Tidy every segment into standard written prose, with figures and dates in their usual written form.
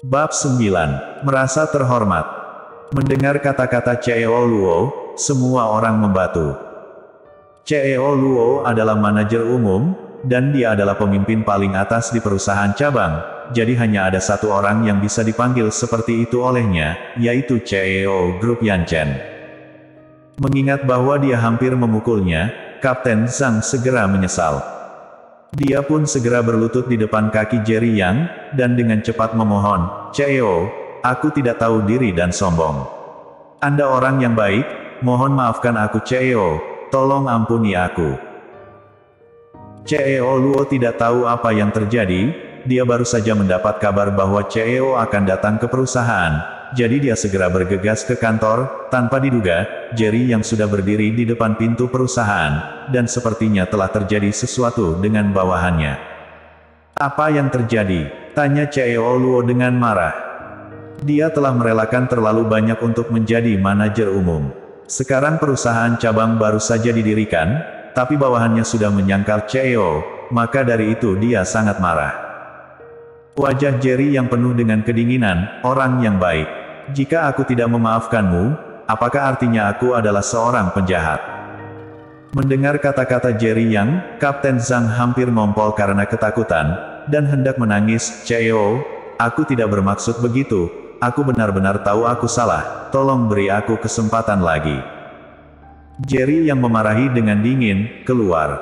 Bab 9. Merasa terhormat. Mendengar kata-kata Cheo Luo, semua orang membatu. Cheo Luo adalah manajer umum, dan dia adalah pemimpin paling atas di perusahaan cabang, jadi hanya ada satu orang yang bisa dipanggil seperti itu olehnya, yaitu CEO Grup Yanchen. Mengingat bahwa dia hampir memukulnya, Kapten Zhang segera menyesal. Dia pun segera berlutut di depan kaki Jerry Yang, dan dengan cepat memohon, "CEO, aku tidak tahu diri dan sombong. Anda orang yang baik, mohon maafkan aku CEO, tolong ampuni aku." CEO Luo tidak tahu apa yang terjadi, dia baru saja mendapat kabar bahwa CEO akan datang ke perusahaan, jadi dia segera bergegas ke kantor, tanpa diduga, Jerry yang sudah berdiri di depan pintu perusahaan, dan sepertinya telah terjadi sesuatu dengan bawahannya. "Apa yang terjadi?" tanya CEO Luo dengan marah. Dia telah merelakan terlalu banyak untuk menjadi manajer umum. Sekarang perusahaan cabang baru saja didirikan, tapi bawahannya sudah menyangkal CEO, maka dari itu dia sangat marah. Wajah Jerry yang penuh dengan kedinginan, "Orang yang baik. Jika aku tidak memaafkanmu, apakah artinya aku adalah seorang penjahat?" Mendengar kata-kata Jerry Yang, Kapten Zhang hampir ngompol karena ketakutan, dan hendak menangis. "CEO, aku tidak bermaksud begitu, aku benar-benar tahu aku salah, tolong beri aku kesempatan lagi." Jerry yang memarahi dengan dingin, keluar.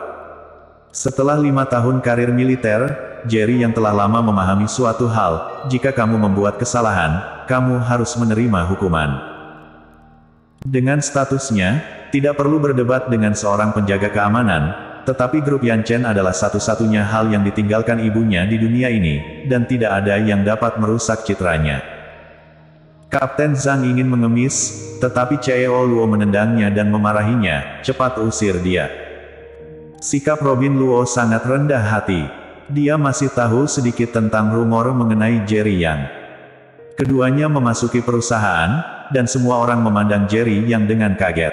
Setelah 5 tahun karir militer, Jerry yang telah lama memahami suatu hal, jika kamu membuat kesalahan, kamu harus menerima hukuman. Dengan statusnya, tidak perlu berdebat dengan seorang penjaga keamanan, tetapi Grup Yanchen adalah satu-satunya hal yang ditinggalkan ibunya di dunia ini, dan tidak ada yang dapat merusak citranya. Kapten Zhang ingin mengemis, tetapi CEO Luo menendangnya dan memarahinya, "Cepat usir dia." Sikap Robin Luo sangat rendah hati. Dia masih tahu sedikit tentang rumor mengenai Jerry Yang. Keduanya memasuki perusahaan, dan semua orang memandang Jerry Yang dengan kaget.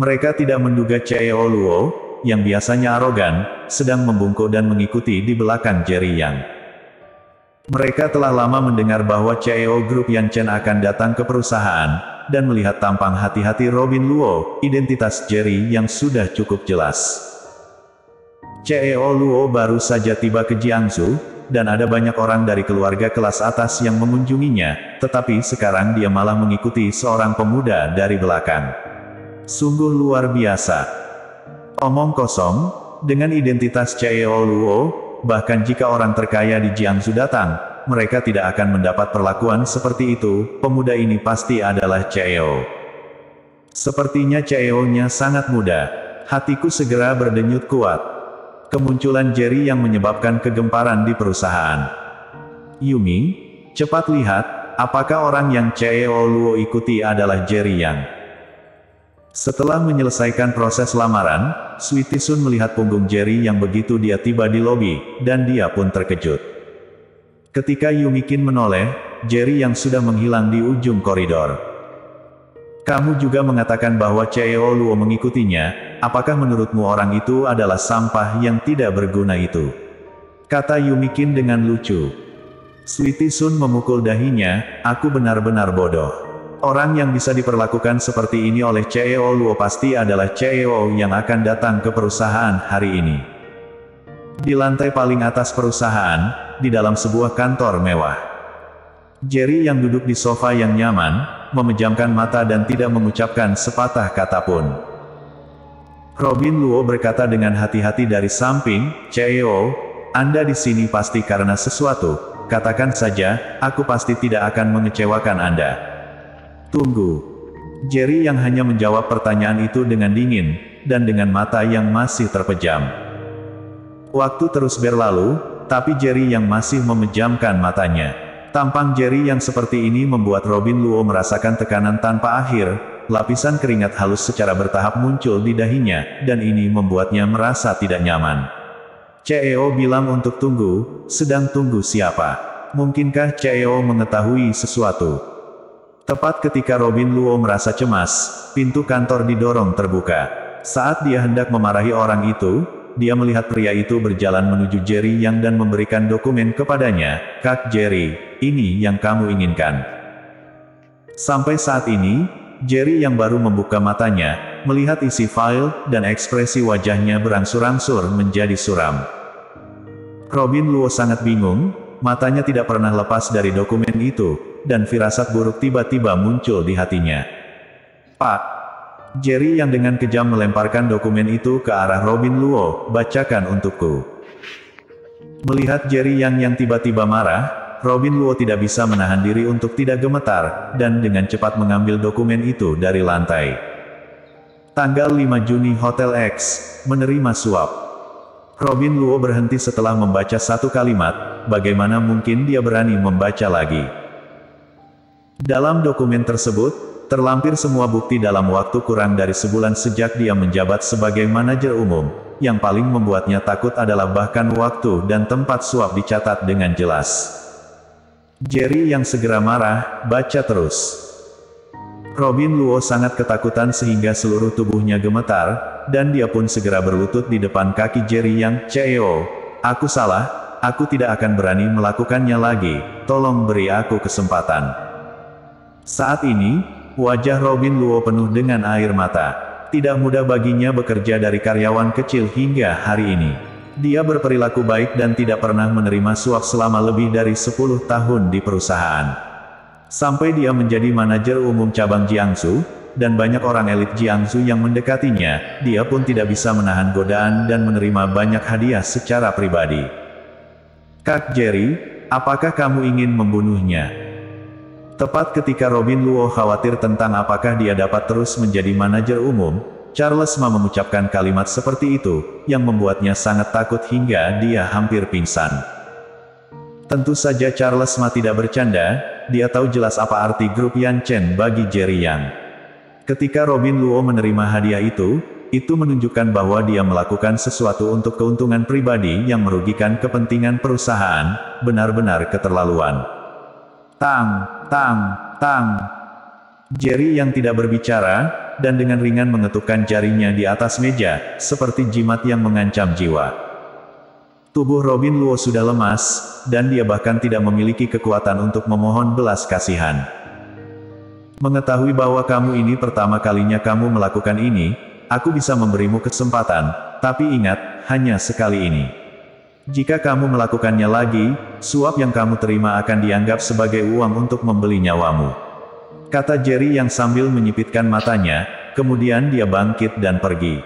Mereka tidak menduga CEO Luo, yang biasanya arogan, sedang membungkuk dan mengikuti di belakang Jerry Yang. Mereka telah lama mendengar bahwa CEO Grup Yanchen akan datang ke perusahaan, dan melihat tampang hati-hati Robin Luo, identitas Jerry Yang sudah cukup jelas. CEO Luo baru saja tiba ke Jiangsu, dan ada banyak orang dari keluarga kelas atas yang mengunjunginya, tetapi sekarang dia malah mengikuti seorang pemuda dari belakang. Sungguh luar biasa. Omong kosong, dengan identitas CEO Luo, bahkan jika orang terkaya di Jiangsu datang, mereka tidak akan mendapat perlakuan seperti itu. Pemuda ini pasti adalah CEO. Sepertinya CEO-nya sangat muda. Hatiku segera berdenyut kuat. Kemunculan Jerry yang menyebabkan kegemparan di perusahaan. "Yumi, cepat lihat, apakah orang yang CEO Luo ikuti adalah Jerry Yang." Setelah menyelesaikan proses lamaran, Sweetie Sun melihat punggung Jerry yang begitu dia tiba di lobi, dan dia pun terkejut. Ketika Yumi Qin menoleh, Jerry yang sudah menghilang di ujung koridor. "Kamu juga mengatakan bahwa CEO Luo mengikutinya, apakah menurutmu orang itu adalah sampah yang tidak berguna itu?" kata Yumi Qin dengan lucu. Sweetie Sun memukul dahinya, "Aku benar-benar bodoh. Orang yang bisa diperlakukan seperti ini oleh CEO Luo pasti adalah CEO yang akan datang ke perusahaan hari ini." Di lantai paling atas perusahaan, di dalam sebuah kantor mewah, Jerry yang duduk di sofa yang nyaman, memejamkan mata dan tidak mengucapkan sepatah kata pun. Robin Luo berkata dengan hati-hati dari samping, "CEO, Anda di sini pasti karena sesuatu. Katakan saja, aku pasti tidak akan mengecewakan Anda." "Tunggu." Jerry yang hanya menjawab pertanyaan itu dengan dingin, dan dengan mata yang masih terpejam. Waktu terus berlalu, tapi Jerry yang masih memejamkan matanya. Tampang Jerry yang seperti ini membuat Robin Luo merasakan tekanan tanpa akhir, lapisan keringat halus secara bertahap muncul di dahinya, dan ini membuatnya merasa tidak nyaman. CEO bilang untuk tunggu, sedang tunggu siapa? Mungkinkah CEO mengetahui sesuatu? Tepat ketika Robin Luo merasa cemas, pintu kantor didorong terbuka. Saat dia hendak memarahi orang itu, dia melihat pria itu berjalan menuju Jerry Yang dan memberikan dokumen kepadanya. "Kak Jerry, ini yang kamu inginkan." Sampai saat ini, Jerry yang baru membuka matanya, melihat isi file, dan ekspresi wajahnya berangsur-angsur menjadi suram. Robin Luo sangat bingung, matanya tidak pernah lepas dari dokumen itu, dan firasat buruk tiba-tiba muncul di hatinya. "Pak." Jerry yang dengan kejam melemparkan dokumen itu ke arah Robin Luo, "Bacakan untukku." Melihat Jerry yang tiba-tiba marah, Robin Luo tidak bisa menahan diri untuk tidak gemetar, dan dengan cepat mengambil dokumen itu dari lantai. Tanggal 5 Juni Hotel X, menerima suap. Robin Luo berhenti setelah membaca satu kalimat, bagaimana mungkin dia berani membaca lagi. Dalam dokumen tersebut, terlampir semua bukti dalam waktu kurang dari sebulan sejak dia menjabat sebagai manajer umum. Yang paling membuatnya takut adalah bahkan waktu dan tempat suap dicatat dengan jelas. Jerry yang segera marah, "Baca terus." Robin Luo sangat ketakutan sehingga seluruh tubuhnya gemetar, dan dia pun segera berlutut di depan kaki Jerry Yang. "CEO, aku salah, aku tidak akan berani melakukannya lagi, tolong beri aku kesempatan." Saat ini, wajah Robin Luo penuh dengan air mata. Tidak mudah baginya bekerja dari karyawan kecil hingga hari ini. Dia berperilaku baik dan tidak pernah menerima suap selama lebih dari 10 tahun di perusahaan. Sampai dia menjadi manajer umum cabang Jiangsu, dan banyak orang elit Jiangsu yang mendekatinya, dia pun tidak bisa menahan godaan dan menerima banyak hadiah secara pribadi. "Kak Jerry, apakah kamu ingin membunuhnya?" Tepat ketika Robin Luo khawatir tentang apakah dia dapat terus menjadi manajer umum, Charles Ma mengucapkan kalimat seperti itu, yang membuatnya sangat takut hingga dia hampir pingsan. Tentu saja Charles Ma tidak bercanda, dia tahu jelas apa arti grup Yan Chen bagi Jerry Yang. Ketika Robin Luo menerima hadiah itu menunjukkan bahwa dia melakukan sesuatu untuk keuntungan pribadi yang merugikan kepentingan perusahaan, benar-benar keterlaluan. Tang, tang, tang. Jerry yang tidak berbicara, dan dengan ringan mengetukkan jarinya di atas meja, seperti jimat yang mengancam jiwa. Tubuh Robin Luo sudah lemas, dan dia bahkan tidak memiliki kekuatan untuk memohon belas kasihan. "Mengetahui bahwa kamu ini pertama kalinya kamu melakukan ini, aku bisa memberimu kesempatan, tapi ingat, hanya sekali ini. Jika kamu melakukannya lagi, suap yang kamu terima akan dianggap sebagai uang untuk membeli nyawamu," kata Jerry yang sambil menyipitkan matanya, kemudian dia bangkit dan pergi.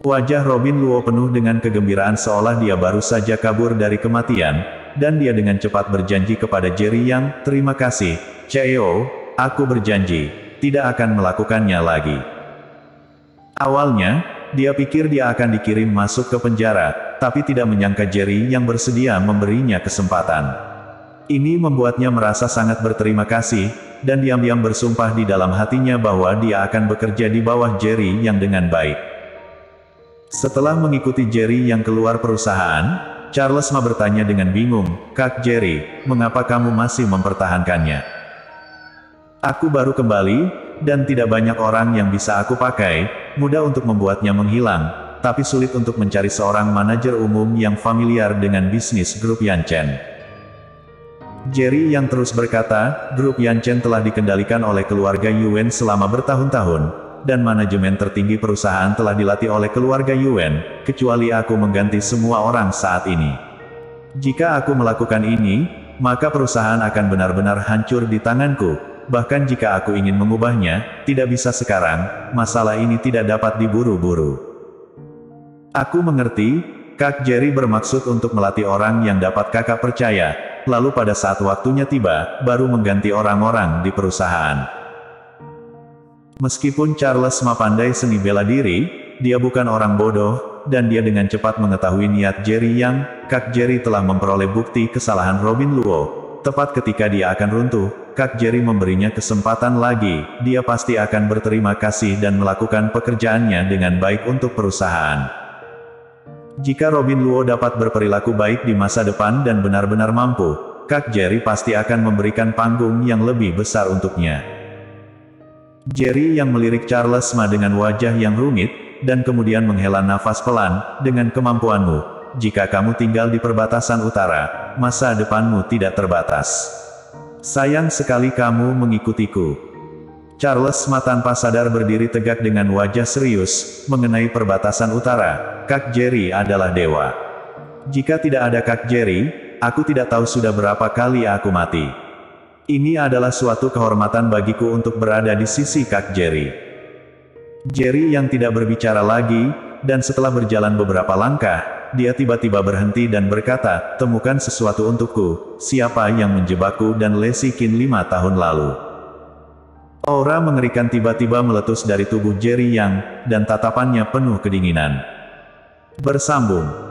Wajah Robin Luo penuh dengan kegembiraan seolah dia baru saja kabur dari kematian, dan dia dengan cepat berjanji kepada Jerry Yang, "Terima kasih, CEO, aku berjanji, tidak akan melakukannya lagi." Awalnya, dia pikir dia akan dikirim masuk ke penjara, tapi tidak menyangka Jerry yang bersedia memberinya kesempatan. Ini membuatnya merasa sangat berterima kasih, dan diam-diam bersumpah di dalam hatinya bahwa dia akan bekerja di bawah Jerry yang dengan baik. Setelah mengikuti Jerry yang keluar perusahaan, Charles Ma bertanya dengan bingung, "Kak Jerry, mengapa kamu masih mempertahankannya?" "Aku baru kembali, dan tidak banyak orang yang bisa aku pakai, mudah untuk membuatnya menghilang, tapi sulit untuk mencari seorang manajer umum yang familiar dengan bisnis grup Yan Chen." Jerry yang terus berkata, "Grup Yan Chen telah dikendalikan oleh keluarga Yuan selama bertahun-tahun, dan manajemen tertinggi perusahaan telah dilatih oleh keluarga Yuan, kecuali aku mengganti semua orang saat ini. Jika aku melakukan ini, maka perusahaan akan benar-benar hancur di tanganku. Bahkan jika aku ingin mengubahnya, tidak bisa sekarang, masalah ini tidak dapat diburu-buru." "Aku mengerti, Kak Jerry bermaksud untuk melatih orang yang dapat kakak percaya, lalu pada saat waktunya tiba, baru mengganti orang-orang di perusahaan." Meskipun Charles Ma pandai seni bela diri, dia bukan orang bodoh, dan dia dengan cepat mengetahui niat Jerry Yang. Kak Jerry telah memperoleh bukti kesalahan Robin Luo. Tepat ketika dia akan runtuh, Kak Jerry memberinya kesempatan lagi, dia pasti akan berterima kasih dan melakukan pekerjaannya dengan baik untuk perusahaan. Jika Robin Luo dapat berperilaku baik di masa depan dan benar-benar mampu, Kak Jerry pasti akan memberikan panggung yang lebih besar untuknya. Jerry yang melirik Charles Ma dengan wajah yang rumit, dan kemudian menghela nafas pelan, dengan kemampuanmu. Jika kamu tinggal di perbatasan utara, masa depanmu tidak terbatas. Sayang sekali kamu mengikutiku. Charles Ma tanpa sadar berdiri tegak dengan wajah serius, mengenai perbatasan utara. Kak Jerry adalah dewa. Jika tidak ada Kak Jerry, aku tidak tahu sudah berapa kali aku mati. Ini adalah suatu kehormatan bagiku untuk berada di sisi Kak Jerry. Jerry yang tidak berbicara lagi, dan setelah berjalan beberapa langkah, dia tiba-tiba berhenti dan berkata, temukan sesuatu untukku, siapa yang menjebakku dan Lesikin 5 tahun lalu. Aura mengerikan tiba-tiba meletus dari tubuh Jerry Yang, dan tatapannya penuh kedinginan. Bersambung.